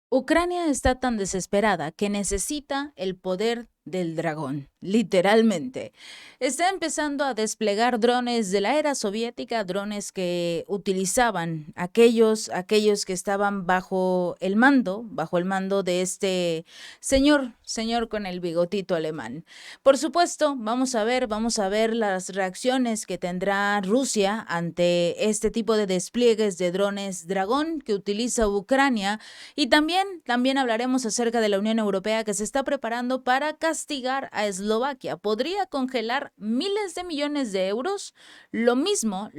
Ucrania está tan desesperada que necesita el poder del dragón, literalmente. Está empezando a desplegar drones de la era soviética, drones que utilizaban aquellos que estaban bajo el mando de este señor con el bigotito alemán. Por supuesto, vamos a ver las reacciones que tendrá Rusia ante este tipo de despliegues de drones dragón que utiliza Ucrania y también hablaremos acerca de la Unión Europea que se está preparando para castigar a Eslovaquia. ¿Podría congelar miles de millones de euros? Lo mismo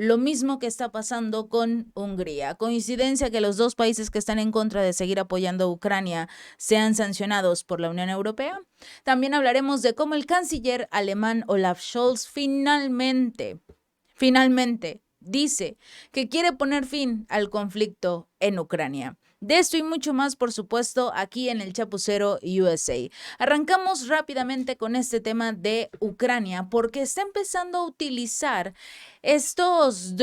que está pasando con Hungría. Coincidencia que los dos países que están en contra de seguir apoyando a Ucrania sean sancionados por la Unión Europea. También hablaremos de cómo el canciller alemán Olaf Scholz finalmente dice que quiere poner fin al conflicto en Ucrania. De esto y mucho más, por supuesto, aquí en el Chapucero USA. Arrancamos rápidamente con este tema de Ucrania porque está empezando a utilizar estos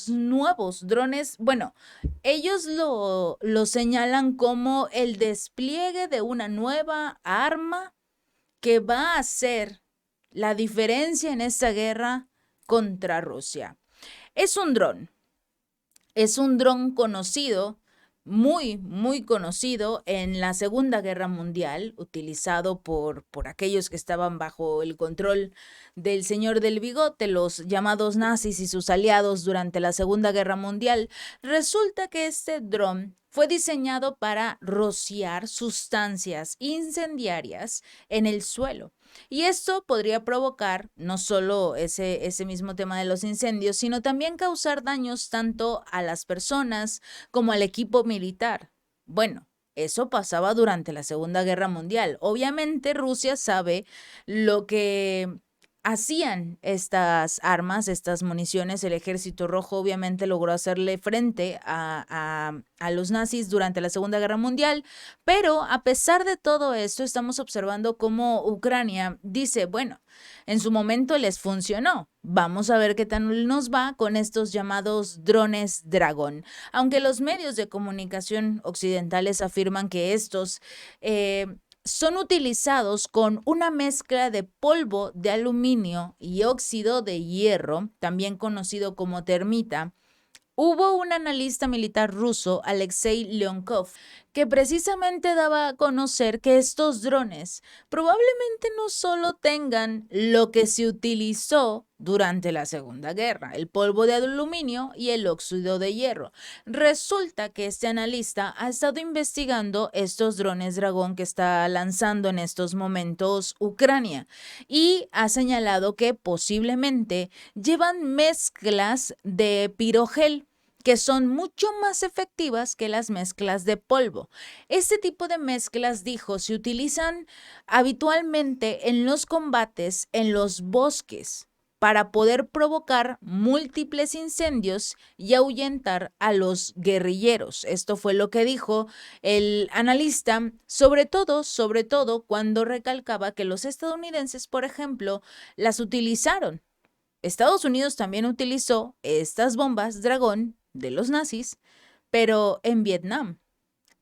nuevos drones. Bueno, ellos lo señalan como el despliegue de una nueva arma que va a hacer la diferencia en esta guerra contra Rusia. Es un dron, es un dron conocido, muy conocido en la Segunda Guerra Mundial, utilizado por aquellos que estaban bajo el control del señor del bigote, los llamados nazis y sus aliados durante la Segunda Guerra Mundial. Resulta que este dron fue diseñado para rociar sustancias incendiarias en el suelo. Y esto podría provocar no solo ese mismo tema de los incendios, sino también causar daños tanto a las personas como al equipo militar. Bueno, eso pasaba durante la Segunda Guerra Mundial. Obviamente Rusia sabe lo que hacían estas armas, estas municiones. El Ejército Rojo obviamente logró hacerle frente a los nazis durante la Segunda Guerra Mundial, pero a pesar de todo esto, estamos observando cómo Ucrania dice, bueno, en su momento les funcionó. Vamos a ver qué tal nos va con estos llamados drones dragón. Aunque los medios de comunicación occidentales afirman que estos son utilizados con una mezcla de polvo de aluminio y óxido de hierro, también conocido como termita. Hubo un analista militar ruso, Alexei Leonkov, que precisamente daba a conocer que estos drones probablemente no solo tengan lo que se utilizó durante la Segunda Guerra, el polvo de aluminio y el óxido de hierro. Resulta que este analista ha estado investigando estos drones dragón que está lanzando en estos momentos Ucrania y ha señalado que posiblemente llevan mezclas de pirogel que son mucho más efectivas que las mezclas de polvo. Este tipo de mezclas, dijo, se utilizan habitualmente en los combates en los bosques para poder provocar múltiples incendios y ahuyentar a los guerrilleros. Esto fue lo que dijo el analista, sobre todo cuando recalcaba que los estadounidenses, por ejemplo, las utilizaron. Estados Unidos también utilizó estas bombas dragón de los nazis, pero en Vietnam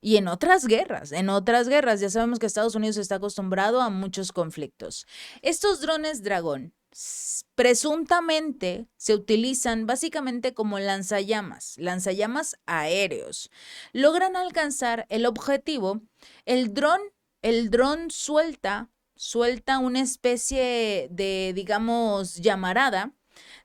y en otras guerras, ya sabemos que Estados Unidos está acostumbrado a muchos conflictos. Estos drones dragón presuntamente se utilizan básicamente como lanzallamas aéreos. Logran alcanzar el objetivo, el dron, el dron suelta una especie de, digamos, llamarada,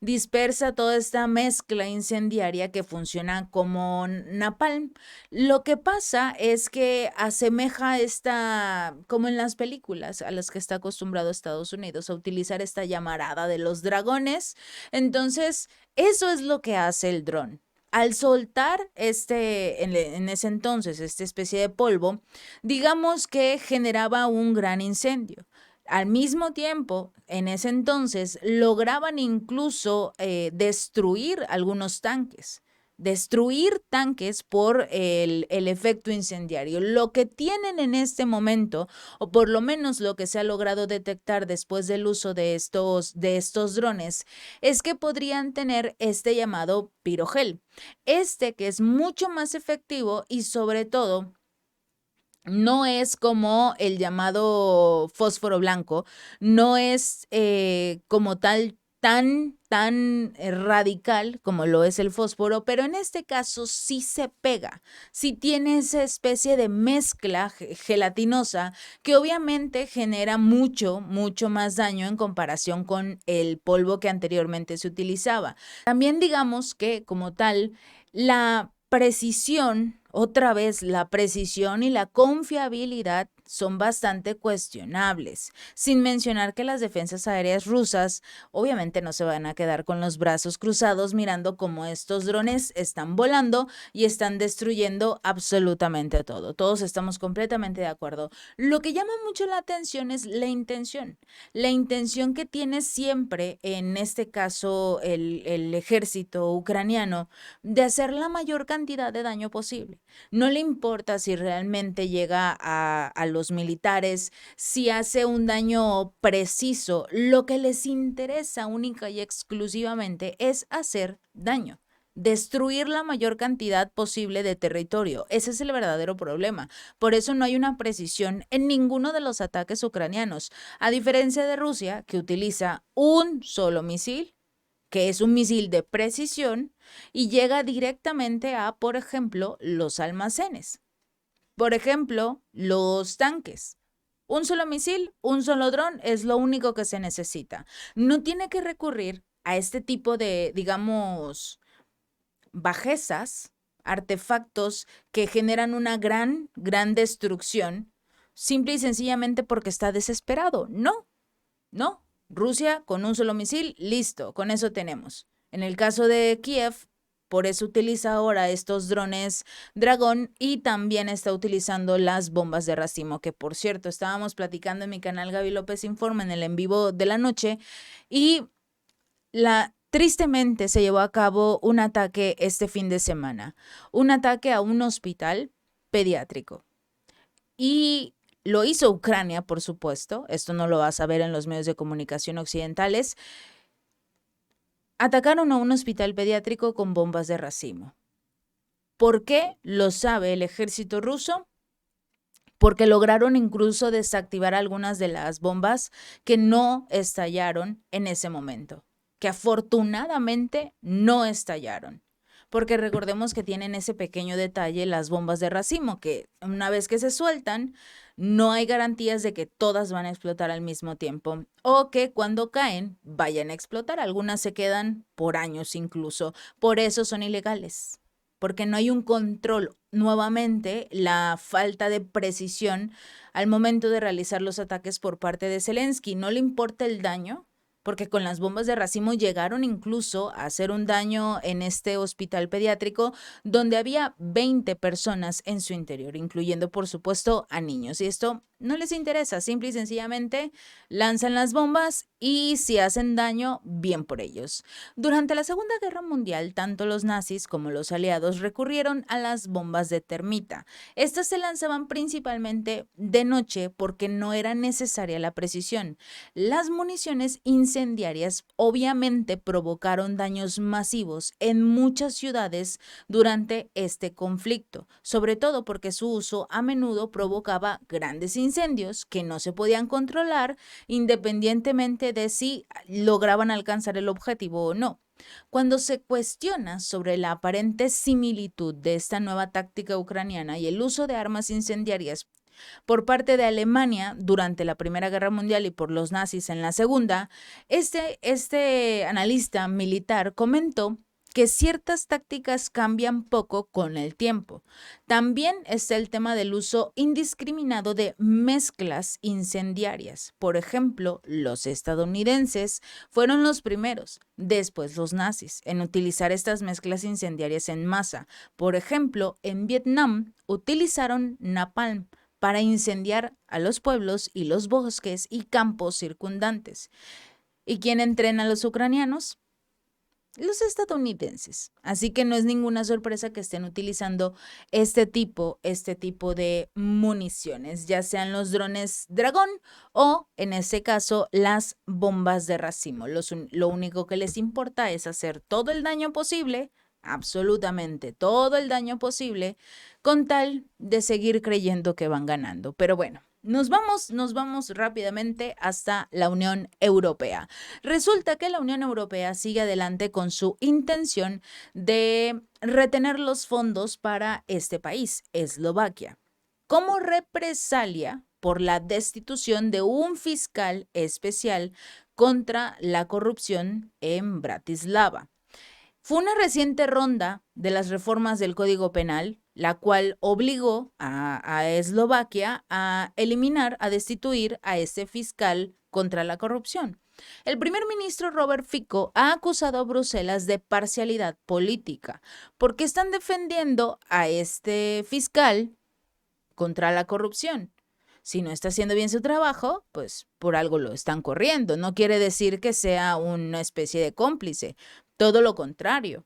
dispersa toda esta mezcla incendiaria que funciona como napalm. Lo que pasa es que asemeja esta, como en las películas a las que está acostumbrado Estados Unidos a utilizar esta llamarada de los dragones. Entonces, eso es lo que hace el dron. Al soltar en ese entonces, esta especie de polvo, digamos que generaba un gran incendio. Al mismo tiempo, en ese entonces, lograban incluso destruir algunos tanques. destruir tanques por el efecto incendiario. Lo que tienen en este momento, o por lo menos lo que se ha logrado detectar después del uso de estos drones, es que podrían tener este llamado pirogel. Que es mucho más efectivo y sobre todo no es como el llamado fósforo blanco, no es como tal tan radical como lo es el fósforo, pero en este caso sí se pega, sí tiene esa especie de mezcla gelatinosa que obviamente genera mucho más daño en comparación con el polvo que anteriormente se utilizaba. También digamos que como tal, la precisión, otra vez, la precisión y la confiabilidad son bastante cuestionables, sin mencionar que las defensas aéreas rusas obviamente no se van a quedar con los brazos cruzados mirando cómo estos drones están volando y están destruyendo absolutamente todo. Todos estamos completamente de acuerdo. Lo que llama mucho la atención es la intención que tiene siempre, en este caso, el ejército ucraniano, de hacer la mayor cantidad de daño posible. No le importa si realmente llega a los militares, si hace un daño preciso. Lo que les interesa única y exclusivamente es hacer daño. Destruir la mayor cantidad posible de territorio. Ese es el verdadero problema. Por eso no hay una precisión en ninguno de los ataques ucranianos. A diferencia de Rusia, que utiliza un solo misil, que es un misil de precisión, y llega directamente a, por ejemplo, los almacenes. Por ejemplo, los tanques. Un solo misil, un solo dron es lo único que se necesita. No tiene que recurrir a este tipo de, digamos, bajezas, artefactos que generan una gran destrucción, simple y sencillamente porque está desesperado. No. Rusia con un solo misil, listo, con eso tenemos. En el caso de Kiev, por eso utiliza ahora estos drones Dragón y también está utilizando las bombas de racimo, que por cierto, estábamos platicando en mi canal Gaby López Informa en el en vivo de la noche y tristemente se llevó a cabo un ataque este fin de semana, un ataque a un hospital pediátrico. Y lo hizo Ucrania, por supuesto. Esto no lo vas a ver en los medios de comunicación occidentales. Atacaron a un hospital pediátrico con bombas de racimo. ¿Por qué? Lo sabe el ejército ruso. Porque lograron incluso desactivar algunas de las bombas que no estallaron en ese momento, que afortunadamente no estallaron. Porque recordemos que tienen ese pequeño detalle las bombas de racimo, que una vez que se sueltan, no hay garantías de que todas van a explotar al mismo tiempo o que cuando caen vayan a explotar. Algunas se quedan por años incluso. Por eso son ilegales, porque no hay un control. Nuevamente, la falta de precisión al momento de realizar los ataques por parte de Zelensky. No le importa el daño, porque con las bombas de racimo llegaron incluso a hacer un daño en este hospital pediátrico donde había 20 personas en su interior, incluyendo por supuesto a niños. Y esto no les interesa, simple y sencillamente lanzan las bombas y si hacen daño, bien por ellos. Durante la Segunda Guerra Mundial, tanto los nazis como los aliados recurrieron a las bombas de termita. Estas se lanzaban principalmente de noche porque no era necesaria la precisión. Las municiones incendiarias obviamente provocaron daños masivos en muchas ciudades durante este conflicto, sobre todo porque su uso a menudo provocaba grandes incendios que no se podían controlar independientemente de si lograban alcanzar el objetivo o no. Cuando se cuestiona sobre la aparente similitud de esta nueva táctica ucraniana y el uso de armas incendiarias por parte de Alemania durante la Primera Guerra Mundial y por los nazis en la Segunda, este analista militar comentó que ciertas tácticas cambian poco con el tiempo. También está el tema del uso indiscriminado de mezclas incendiarias. Por ejemplo, los estadounidenses fueron los primeros, después los nazis, en utilizar estas mezclas incendiarias en masa. Por ejemplo, en Vietnam utilizaron napalm para incendiar a los pueblos y los bosques y campos circundantes. ¿Y quién entrena a los ucranianos? los estadounidenses. Así que no es ninguna sorpresa que estén utilizando este tipo de municiones, ya sean los drones Dragón o, en este caso, las bombas de racimo. Lo único que les importa es hacer todo el daño posible, absolutamente todo el daño posible, con tal de seguir creyendo que van ganando. Pero bueno. Nos vamos rápidamente hasta la Unión Europea. Resulta que la Unión Europea sigue adelante con su intención de retener los fondos para este país, Eslovaquia, como represalia por la destitución de un fiscal especial contra la corrupción en Bratislava. Fue una reciente ronda de las reformas del Código Penal, la cual obligó a Eslovaquia a eliminar, a destituir a este fiscal contra la corrupción. El primer ministro Robert Fico ha acusado a Bruselas de parcialidad política porque están defendiendo a este fiscal contra la corrupción. Si no está haciendo bien su trabajo, pues por algo lo están corriendo. No quiere decir que sea una especie de cómplice, todo lo contrario.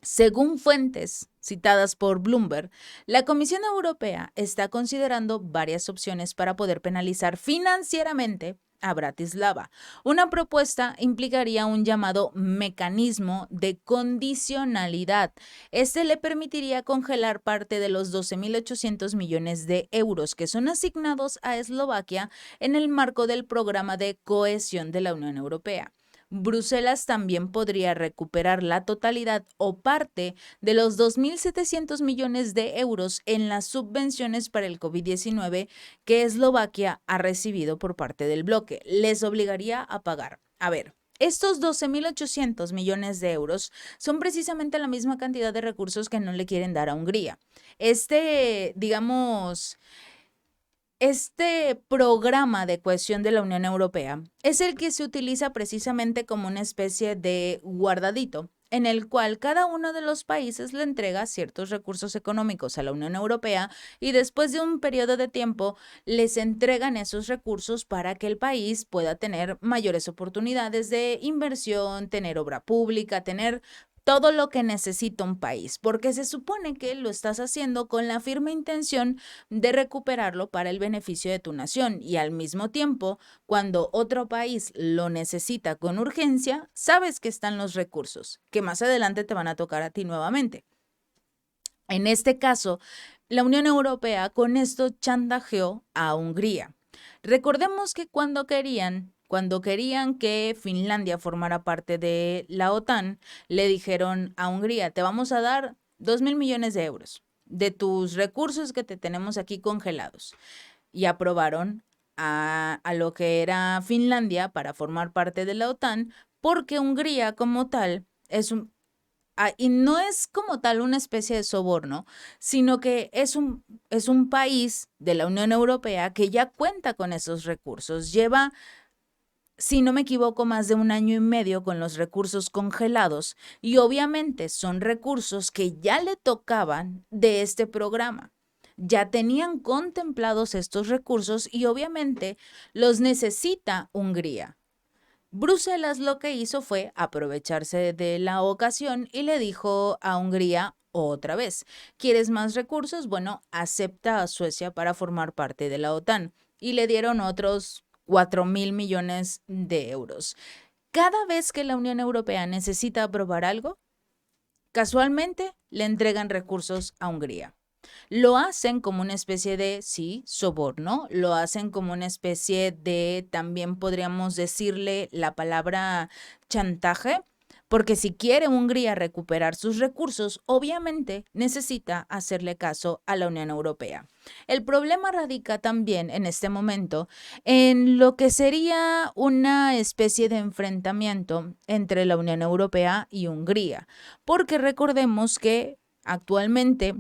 Según fuentes citadas por Bloomberg, la Comisión Europea está considerando varias opciones para poder penalizar financieramente a Bratislava. Una propuesta implicaría un llamado mecanismo de condicionalidad. Este le permitiría congelar parte de los 12.800 millones de euros que son asignados a Eslovaquia en el marco del programa de cohesión de la Unión Europea. Bruselas también podría recuperar la totalidad o parte de los 2.700 millones de euros en las subvenciones para el COVID-19 que Eslovaquia ha recibido por parte del bloque. Les obligaría a pagar. A ver, estos 12.800 millones de euros son precisamente la misma cantidad de recursos que no le quieren dar a Hungría. Este programa de cohesión de la Unión Europea es el que se utiliza precisamente como una especie de guardadito, en el cual cada uno de los países le entrega ciertos recursos económicos a la Unión Europea y después de un periodo de tiempo les entregan esos recursos para que el país pueda tener mayores oportunidades de inversión, tener obra pública, tener todo lo que necesita un país, porque se supone que lo estás haciendo con la firme intención de recuperarlo para el beneficio de tu nación y al mismo tiempo, cuando otro país lo necesita con urgencia, sabes que están los recursos, que más adelante te van a tocar a ti nuevamente. En este caso, la Unión Europea con esto chantajeó a Hungría. Recordemos que cuando querían que Finlandia formara parte de la OTAN, le dijeron a Hungría, te vamos a dar 2.000 millones de euros de tus recursos que te tenemos aquí congelados. Y aprobaron a lo que era Finlandia para formar parte de la OTAN, porque Hungría como tal y no es como tal una especie de soborno, sino que es un país de la Unión Europea que ya cuenta con esos recursos. Lleva, si no me equivoco, más de 1 año y medio con los recursos congelados y obviamente son recursos que ya le tocaban de este programa. Ya tenían contemplados estos recursos y obviamente los necesita Hungría. Bruselas lo que hizo fue aprovecharse de la ocasión y le dijo a Hungría otra vez, ¿quieres más recursos? Bueno, acepta a Suecia para formar parte de la OTAN y le dieron otros 4.000 millones de euros. Cada vez que la Unión Europea necesita aprobar algo, casualmente le entregan recursos a Hungría. Lo hacen como una especie de, sí, soborno, lo hacen como una especie de, también podríamos decirle la palabra chantaje, porque si quiere Hungría recuperar sus recursos, obviamente necesita hacerle caso a la Unión Europea. El problema radica también en este momento en lo que sería una especie de enfrentamiento entre la Unión Europea y Hungría, porque recordemos que actualmente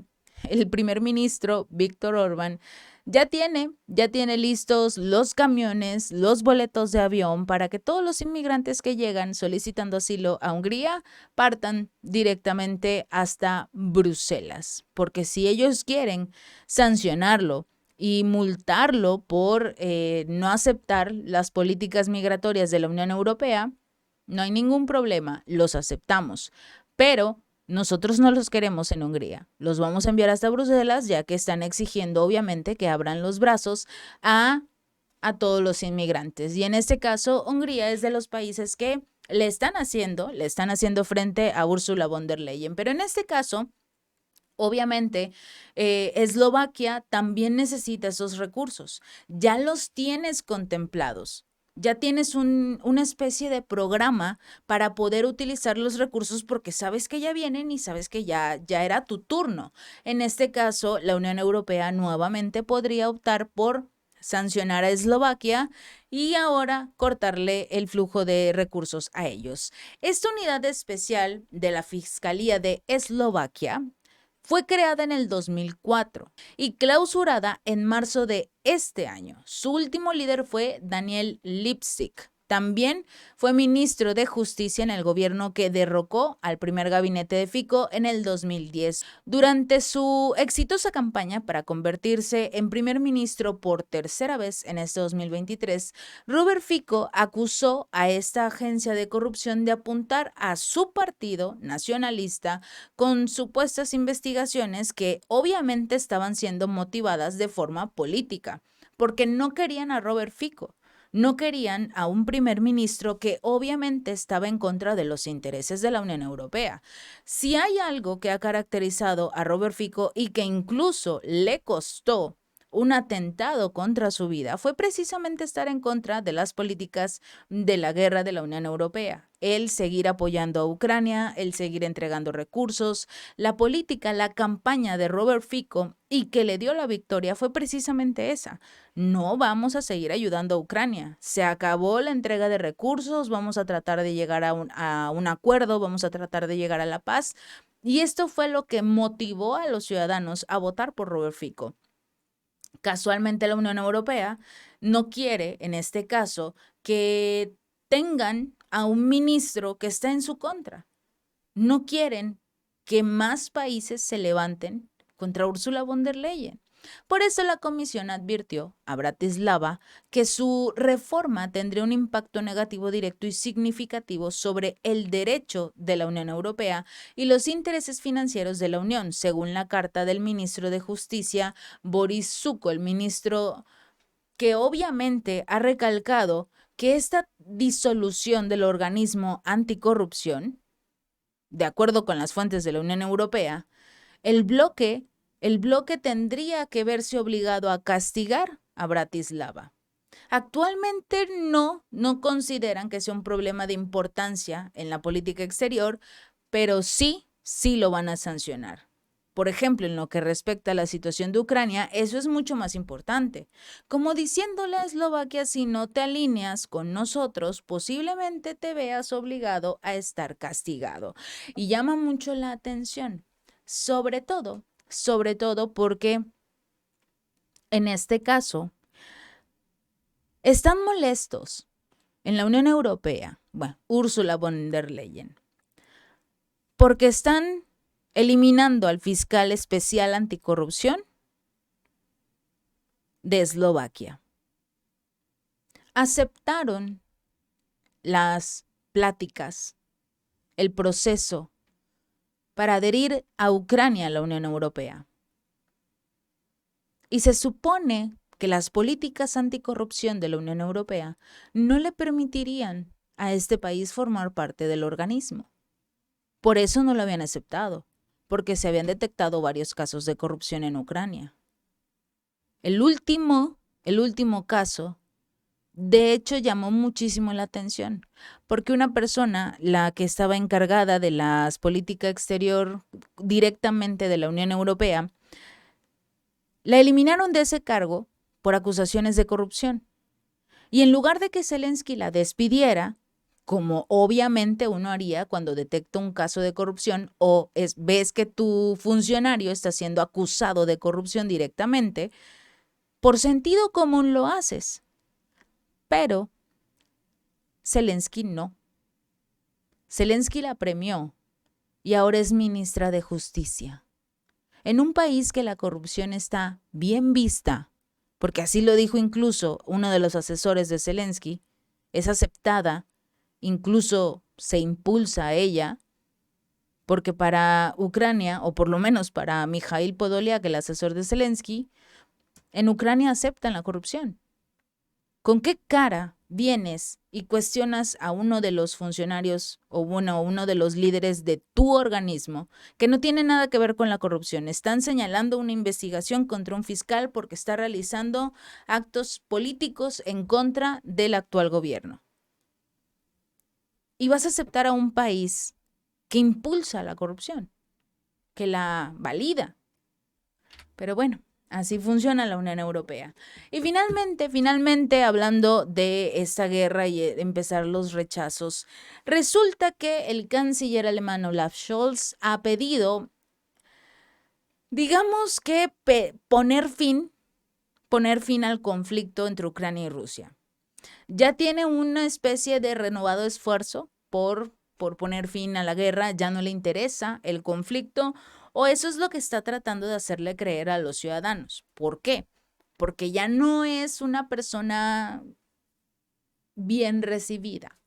el primer ministro Víctor Orbán ya tiene listos los camiones, los boletos de avión para que todos los inmigrantes que llegan solicitando asilo a Hungría partan directamente hasta Bruselas, porque si ellos quieren sancionarlo y multarlo por no aceptar las políticas migratorias de la Unión Europea, no hay ningún problema, los aceptamos, pero nosotros no los queremos en Hungría. Los vamos a enviar hasta Bruselas, ya que están exigiendo, obviamente, que abran los brazos a todos los inmigrantes. Y en este caso, Hungría es de los países que le están haciendo frente a Ursula von der Leyen. Pero en este caso, obviamente, Eslovaquia también necesita esos recursos. Ya los tienes contemplados. Ya tienes una especie de programa para poder utilizar los recursos porque sabes que ya vienen y sabes que ya era tu turno. En este caso, la Unión Europea nuevamente podría optar por sancionar a Eslovaquia y ahora cortarle el flujo de recursos a ellos. Esta unidad especial de la Fiscalía de Eslovaquia fue creada en el 2004 y clausurada en marzo de este año. Su último líder fue Daniel Lipsik. También fue ministro de Justicia en el gobierno que derrocó al primer gabinete de Fico en el 2010. Durante su exitosa campaña para convertirse en primer ministro por tercera vez en este 2023, Robert Fico acusó a esta agencia de corrupción de apuntar a su partido nacionalista con supuestas investigaciones que obviamente estaban siendo motivadas de forma política, porque no querían a Robert Fico. No querían a un primer ministro que obviamente estaba en contra de los intereses de la Unión Europea. Si hay algo que ha caracterizado a Robert Fico y que incluso le costó un atentado contra su vida, fue precisamente estar en contra de las políticas de la guerra de la Unión Europea. El seguir apoyando a Ucrania, el seguir entregando recursos, la política, la campaña de Robert Fico y que le dio la victoria fue precisamente esa. No vamos a seguir ayudando a Ucrania. Se acabó la entrega de recursos, vamos a tratar de llegar a un acuerdo, vamos a tratar de llegar a la paz. Y esto fue lo que motivó a los ciudadanos a votar por Robert Fico. Casualmente la Unión Europea no quiere, en este caso, que tengan a un ministro que está en su contra. No quieren que más países se levanten contra Ursula von der Leyen. Por eso la Comisión advirtió a Bratislava que su reforma tendría un impacto negativo directo y significativo sobre el derecho de la Unión Europea y los intereses financieros de la Unión, según la carta del ministro de Justicia, Boris Suko, el ministro que obviamente ha recalcado que esta disolución del organismo anticorrupción, de acuerdo con las fuentes de la Unión Europea, el bloque tendría que verse obligado a castigar a Bratislava. Actualmente no consideran que sea un problema de importancia en la política exterior, pero sí lo van a sancionar. Por ejemplo, en lo que respecta a la situación de Ucrania, eso es mucho más importante. Como diciéndole a Eslovaquia, si no te alineas con nosotros, posiblemente te veas obligado a estar castigado. Y llama mucho la atención, sobre todo porque en este caso están molestos en la Unión Europea, Ursula von der Leyen, porque están eliminando al fiscal especial anticorrupción de Eslovaquia. Aceptaron las pláticas, el proceso para adherir a Ucrania a la Unión Europea. Y se supone que las políticas anticorrupción de la Unión Europea no le permitirían a este país formar parte del organismo. Por eso no lo habían aceptado, porque se habían detectado varios casos de corrupción en Ucrania. El último caso, de hecho, llamó muchísimo la atención, porque una persona, la que estaba encargada de la política exterior directamente de la Unión Europea, la eliminaron de ese cargo por acusaciones de corrupción. Y en lugar de que Zelensky la despidiera, como obviamente uno haría cuando detecta un caso de corrupción o ves que tu funcionario está siendo acusado de corrupción directamente, por sentido común lo haces. Pero Zelensky no. Zelensky la premió y ahora es ministra de Justicia. En un país que la corrupción está bien vista, porque así lo dijo incluso uno de los asesores de Zelensky, es aceptada incluso se impulsa a ella, porque para Ucrania, o por lo menos para Mikhail Podolyak, el asesor de Zelensky, en Ucrania aceptan la corrupción. ¿Con qué cara vienes y cuestionas a uno de los funcionarios o uno de los líderes de tu organismo que no tiene nada que ver con la corrupción? Están señalando una investigación contra un fiscal porque está realizando actos políticos en contra del actual gobierno. Y vas a aceptar a un país que impulsa la corrupción, que la valida. Pero bueno, así funciona la Unión Europea. Y finalmente, hablando de esta guerra y empezar los rechazos, resulta que el canciller alemán Olaf Scholz ha pedido, digamos que poner fin al conflicto entre Ucrania y Rusia. Ya tiene una especie de renovado esfuerzo por poner fin a la guerra, ya no le interesa el conflicto, o eso es lo que está tratando de hacerle creer a los ciudadanos. ¿Por qué? Porque ya no es una persona bien recibida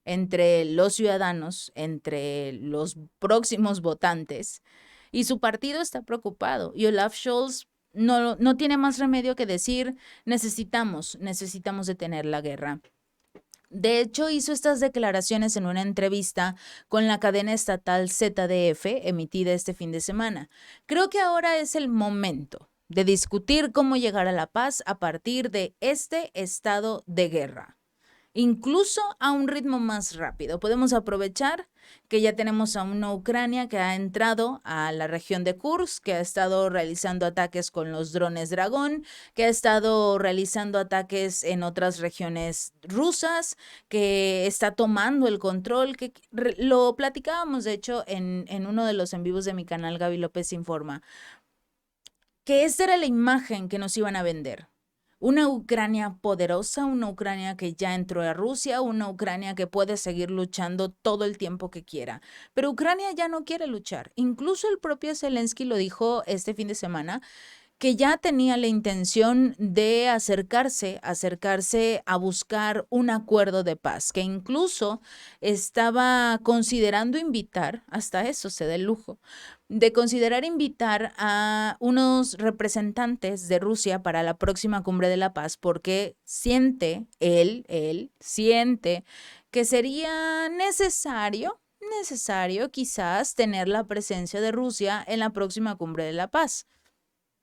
entre los ciudadanos, entre los próximos votantes, y su partido está preocupado. Y Olaf Scholz no tiene más remedio que decir, necesitamos detener la guerra. De hecho, hizo estas declaraciones en una entrevista con la cadena estatal ZDF, emitida este fin de semana. Creo que ahora es el momento de discutir cómo llegar a la paz a partir de este estado de guerra, incluso a un ritmo más rápido. Podemos aprovechar que ya tenemos a una Ucrania que ha entrado a la región de Kursk, que ha estado realizando ataques con los drones Dragón, que ha estado realizando ataques en otras regiones rusas, que está tomando el control, que lo platicábamos de hecho en uno de los en vivos de mi canal Gaby López Informa, que esta era la imagen que nos iban a vender. Una Ucrania poderosa, una Ucrania que ya entró a Rusia, una Ucrania que puede seguir luchando todo el tiempo que quiera. Pero Ucrania ya no quiere luchar. Incluso el propio Zelensky lo dijo este fin de semana, que ya tenía la intención de acercarse a buscar un acuerdo de paz, que incluso estaba considerando invitar, hasta eso se da el lujo, de considerar invitar a unos representantes de Rusia para la próxima cumbre de la paz, porque él siente que sería necesario quizás tener la presencia de Rusia en la próxima cumbre de la paz.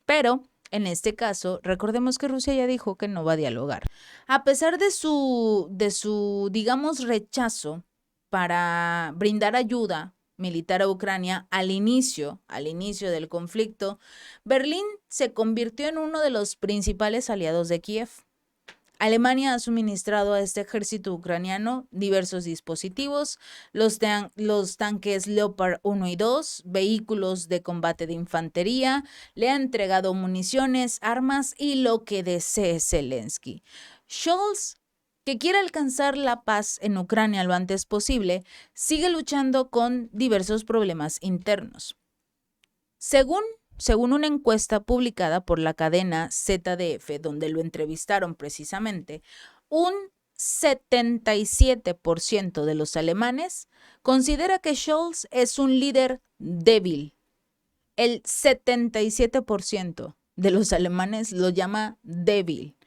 Pero en este caso, recordemos que Rusia ya dijo que no va a dialogar. A pesar de su, digamos, rechazo para brindar ayuda militar a Ucrania al inicio del conflicto, Berlín se convirtió en uno de los principales aliados de Kiev. Alemania ha suministrado a este ejército ucraniano diversos dispositivos, los tanques Leopard 1 y 2, vehículos de combate de infantería, le ha entregado municiones, armas y lo que desee Zelensky. Scholz, que quiere alcanzar la paz en Ucrania lo antes posible, sigue luchando con diversos problemas internos. Según una encuesta publicada por la cadena ZDF, donde lo entrevistaron precisamente, un 77% de los alemanes considera que Scholz es un líder débil. El 77% de los alemanes lo llama débil.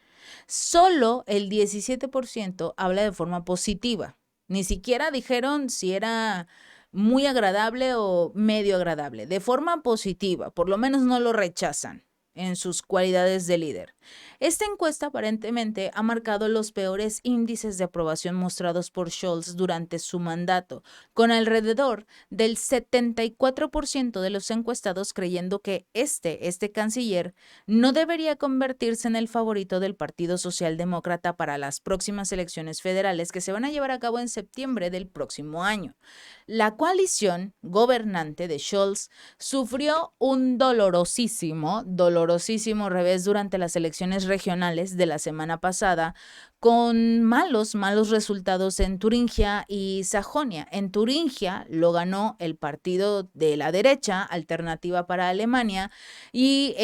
Solo el 17% habla de forma positiva. Ni siquiera dijeron si era muy agradable o medio agradable, de forma positiva, por lo menos no lo rechazan en sus cualidades de líder. Esta encuesta aparentemente ha marcado los peores índices de aprobación mostrados por Scholz durante su mandato, con alrededor del 74% de los encuestados creyendo que este canciller no debería convertirse en el favorito del Partido Socialdemócrata para las próximas elecciones federales que se van a llevar a cabo en septiembre del próximo año. La coalición gobernante de Scholz sufrió un dolorosísimo revés durante las elecciones regionales de la semana pasada, con malos resultados en Turingia y Sajonia. En Turingia lo ganó el partido de la derecha, Alternativa para Alemania, y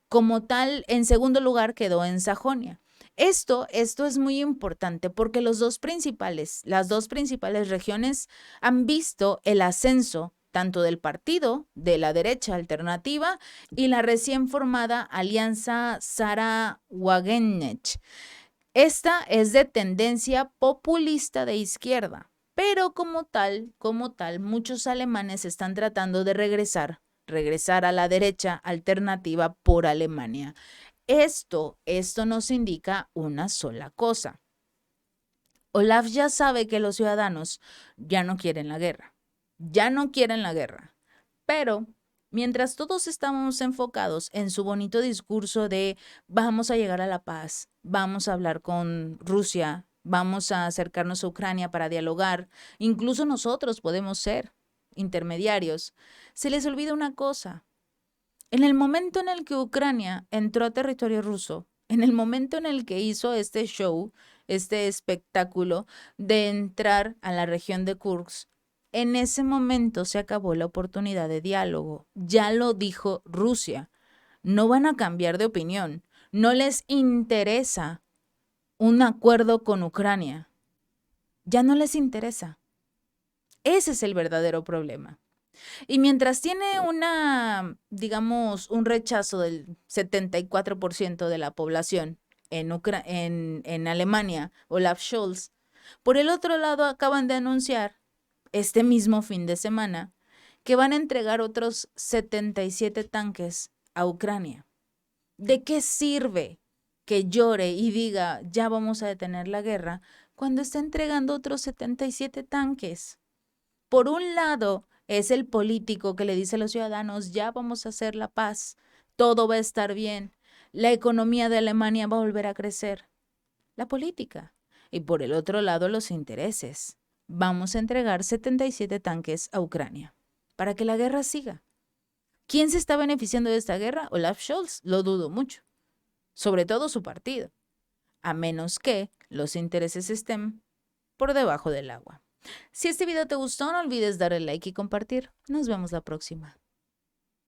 como tal, en segundo lugar quedó en Sajonia. Esto es muy importante porque las dos principales regiones han visto el ascenso tanto del partido de la derecha alternativa y la recién formada Alianza Sara Wagenknecht. Esta es de tendencia populista de izquierda, pero como tal, muchos alemanes están tratando de regresar a la derecha alternativa por Alemania. Esto nos indica una sola cosa. Olaf ya sabe que los ciudadanos ya no quieren la guerra, pero mientras todos estamos enfocados en su bonito discurso de vamos a llegar a la paz, vamos a hablar con Rusia, vamos a acercarnos a Ucrania para dialogar, incluso nosotros podemos ser intermediarios, se les olvida una cosa. En el momento en el que Ucrania entró a territorio ruso, en el momento en el que hizo este show, este espectáculo de entrar a la región de Kursk, en ese momento se acabó la oportunidad de diálogo. Ya lo dijo Rusia. No van a cambiar de opinión. No les interesa un acuerdo con Ucrania. Ya no les interesa. Ese es el verdadero problema. Y mientras tiene un rechazo del 74% de la población en Alemania, Olaf Scholz, por el otro lado acaban de anunciar este mismo fin de semana que van a entregar otros 77 tanques a Ucrania. ¿De qué sirve que llore y diga ya vamos a detener la guerra cuando está entregando otros 77 tanques? Por un lado, es el político que le dice a los ciudadanos, ya vamos a hacer la paz, todo va a estar bien, la economía de Alemania va a volver a crecer. La política. Y por el otro lado, los intereses. Vamos a entregar 77 tanques a Ucrania para que la guerra siga. ¿Quién se está beneficiando de esta guerra? Olaf Scholz, lo dudo mucho. Sobre todo su partido. A menos que los intereses estén por debajo del agua. Si este video te gustó, no olvides darle like y compartir. Nos vemos la próxima.